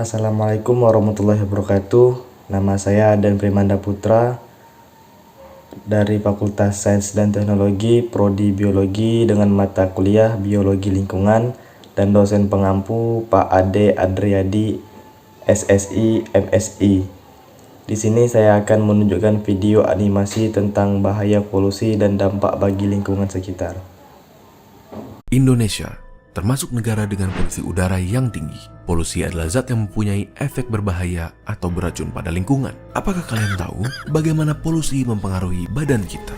Assalamualaikum warahmatullahi wabarakatuh. Nama saya Adan Primanda Putra dari Fakultas Sains dan Teknologi, Prodi Biologi dengan mata kuliah Biologi Lingkungan dan dosen pengampu Pak Ade Adriadi, SSI, MSI. Di sini saya akan menunjukkan video animasi tentang bahaya polusi dan dampak bagi lingkungan sekitar. Indonesia termasuk negara dengan polusi udara yang tinggi. Polusi adalah zat yang mempunyai efek berbahaya atau beracun pada lingkungan. Apakah kalian tahu bagaimana polusi mempengaruhi badan kita?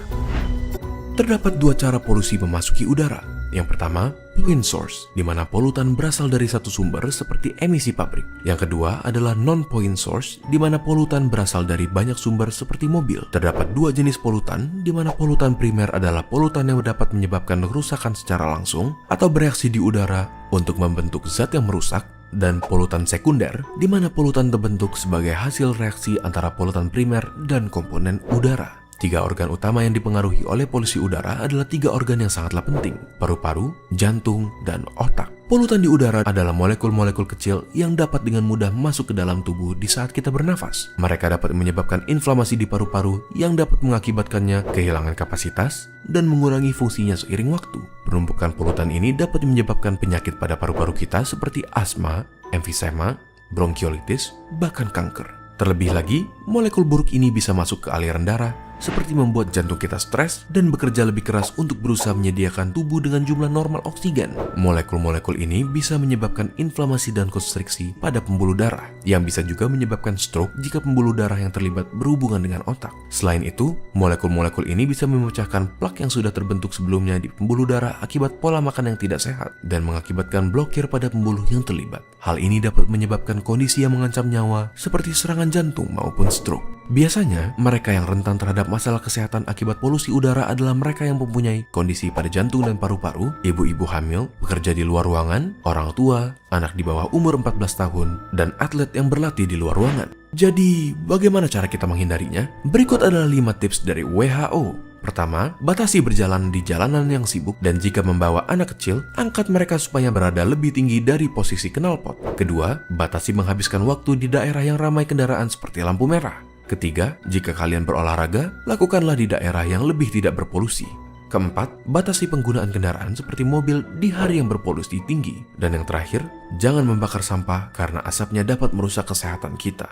Terdapat dua cara polusi memasuki udara. Yang pertama, point source, di mana polutan berasal dari satu sumber seperti emisi pabrik. Yang kedua adalah non-point source, di mana polutan berasal dari banyak sumber seperti mobil. Terdapat dua jenis polutan, di mana polutan primer adalah polutan yang dapat menyebabkan kerusakan secara langsung atau bereaksi di udara untuk membentuk zat yang merusak, dan polutan sekunder, di mana polutan terbentuk sebagai hasil reaksi antara polutan primer dan komponen udara. Tiga organ utama yang dipengaruhi oleh polusi udara adalah tiga organ yang sangatlah penting: paru-paru, jantung, dan otak. Polutan di udara adalah molekul-molekul kecil yang dapat dengan mudah masuk ke dalam tubuh di saat kita bernafas. Mereka dapat menyebabkan inflamasi di paru-paru yang dapat mengakibatkannya kehilangan kapasitas dan mengurangi fungsinya seiring waktu. Penumpukan polutan ini dapat menyebabkan penyakit pada paru-paru kita seperti asma, emfisema, bronkiolitis, bahkan kanker. Terlebih lagi, molekul buruk ini bisa masuk ke aliran darah, seperti membuat jantung kita stres dan bekerja lebih keras untuk berusaha menyediakan tubuh dengan jumlah normal oksigen. Molekul-molekul ini bisa menyebabkan inflamasi dan konstriksi pada pembuluh darah, yang bisa juga menyebabkan stroke jika pembuluh darah yang terlibat berhubungan dengan otak. Selain itu, molekul-molekul ini bisa memecahkan plak yang sudah terbentuk sebelumnya di pembuluh darah akibat pola makan yang tidak sehat dan mengakibatkan blokir pada pembuluh yang terlibat. Hal ini dapat menyebabkan kondisi yang mengancam nyawa seperti serangan jantung maupun stroke. Biasanya, mereka yang rentan terhadap masalah kesehatan akibat polusi udara adalah mereka yang mempunyai kondisi pada jantung dan paru-paru, ibu-ibu hamil, pekerja di luar ruangan, orang tua, anak di bawah umur 14 tahun, dan atlet yang berlatih di luar ruangan. Jadi, bagaimana cara kita menghindarinya? Berikut adalah 5 tips dari WHO. Pertama, batasi berjalan di jalanan yang sibuk, dan jika membawa anak kecil, angkat mereka supaya berada lebih tinggi dari posisi knalpot. Kedua, batasi menghabiskan waktu di daerah yang ramai kendaraan seperti lampu merah. Ketiga, jika kalian berolahraga, lakukanlah di daerah yang lebih tidak berpolusi. Keempat, batasi penggunaan kendaraan seperti mobil di hari yang berpolusi tinggi. Dan yang terakhir, jangan membakar sampah karena asapnya dapat merusak kesehatan kita.